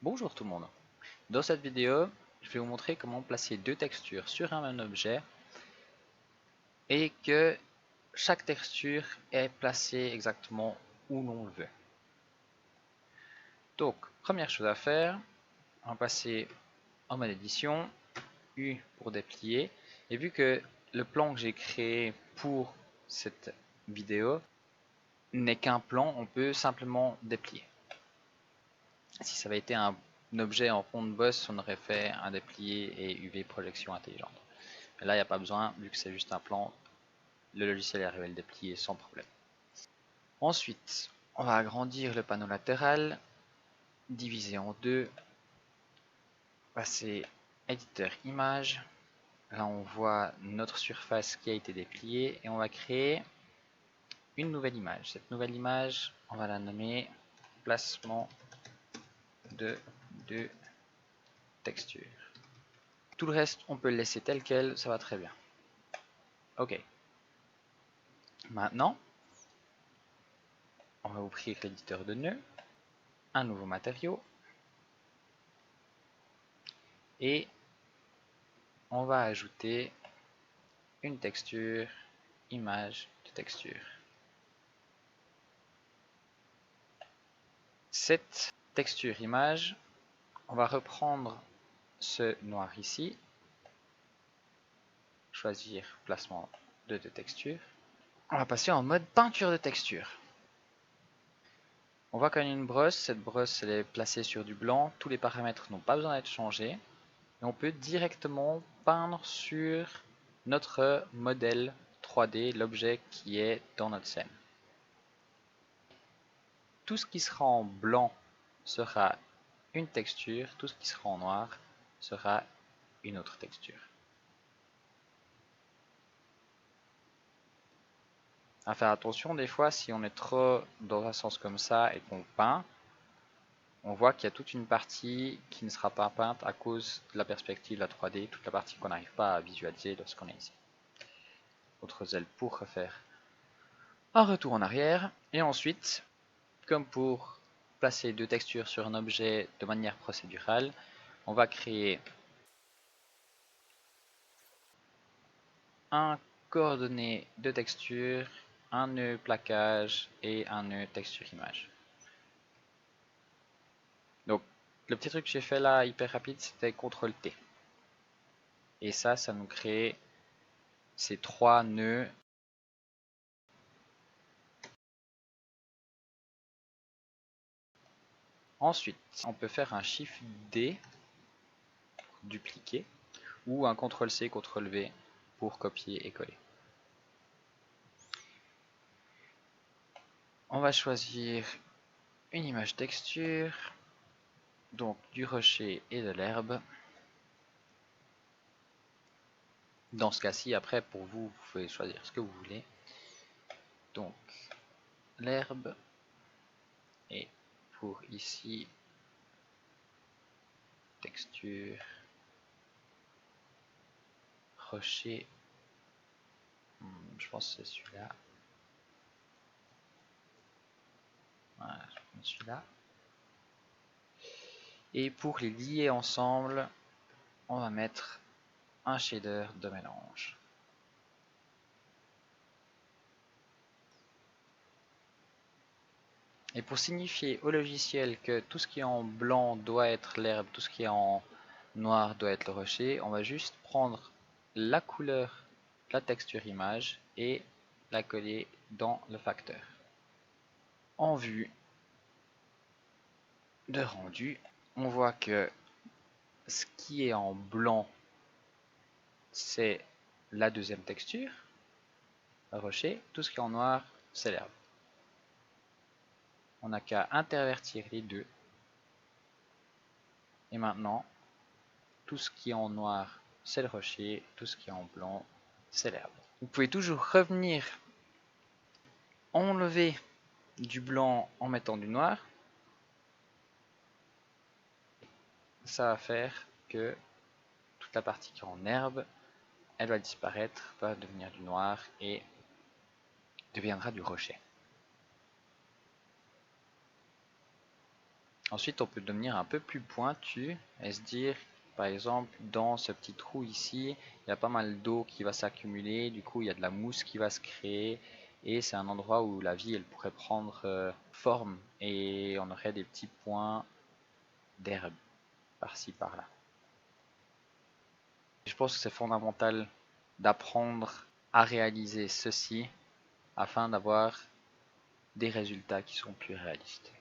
Bonjour tout le monde. Dans cette vidéo, je vais vous montrer comment placer deux textures sur un même objet et que chaque texture est placée exactement où l'on le veut. Donc, première chose à faire, on va passer en mode édition, U pour déplier. Et vu que le plan que j'ai créé pour cette vidéo n'est qu'un plan, on peut simplement déplier. Si ça avait été un objet en rond de boss, on aurait fait un déplié et UV projection intelligente. Mais là, il n'y a pas besoin, vu que c'est juste un plan, le logiciel est arrivé à le déplier sans problème. Ensuite, on va agrandir le panneau latéral, diviser en deux, passer éditeur image. Là, on voit notre surface qui a été dépliée et on va créer une nouvelle image. Cette nouvelle image, on va la nommer placement de deux textures. Tout le reste, on peut le laisser tel quel, ça va très bien. Ok. Maintenant, on va ouvrir l'éditeur de nœuds, un nouveau matériau, et on va ajouter une texture, image de texture. Cette texture image, on va reprendre ce noir ici, choisir placement de deux textures. On va passer en mode peinture de texture. On voit qu'on a une brosse, cette brosse elle est placée sur du blanc, tous les paramètres n'ont pas besoin d'être changés. Et on peut directement peindre sur notre modèle 3D, l'objet qui est dans notre scène. Tout ce qui sera en blanc sera une texture, tout ce qui sera en noir sera une autre texture. À faire attention, des fois, si on est trop dans un sens comme ça et qu'on peint, on voit qu'il y a toute une partie qui ne sera pas peinte à cause de la perspective de la 3D, toute la partie qu'on n'arrive pas à visualiser lorsqu'on est ici. Autre zèle pour refaire un retour en arrière, et ensuite, comme pour placer deux textures sur un objet de manière procédurale, on va créer un coordonné de texture, un nœud plaquage et un nœud texture image. Donc le petit truc que j'ai fait là hyper rapide, c'était CTRL T. Et ça nous crée ces trois nœuds. Ensuite, on peut faire un Shift D pour dupliquer ou un CTRL C, CTRL V pour copier et coller. On va choisir une image texture, donc du rocher et de l'herbe. Dans ce cas-ci, après, pour vous, vous pouvez choisir ce que vous voulez. Donc, l'herbe, et pour ici, texture, rocher, je pense que c'est celui-là. Voilà, je prends celui-là. Et pour les lier ensemble, on va mettre un shader de mélange. Et pour signifier au logiciel que tout ce qui est en blanc doit être l'herbe, tout ce qui est en noir doit être le rocher, on va juste prendre la couleur de la texture image et la coller dans le facteur. En vue de rendu, on voit que ce qui est en blanc, c'est la deuxième texture, le rocher, tout ce qui est en noir, c'est l'herbe. On n'a qu'à intervertir les deux. Et maintenant, tout ce qui est en noir, c'est le rocher, tout ce qui est en blanc, c'est l'herbe. Vous pouvez toujours revenir enlever du blanc en mettant du noir. Ça va faire que toute la partie qui est en herbe, elle va disparaître, va devenir du noir et deviendra du rocher. Ensuite, on peut devenir un peu plus pointu et se dire, par exemple, dans ce petit trou ici, il y a pas mal d'eau qui va s'accumuler, du coup, il y a de la mousse qui va se créer, et c'est un endroit où la vie, elle pourrait prendre forme, et on aurait des petits points d'herbe par-ci, par-là. Je pense que c'est fondamental d'apprendre à réaliser ceci afin d'avoir des résultats qui sont plus réalistes.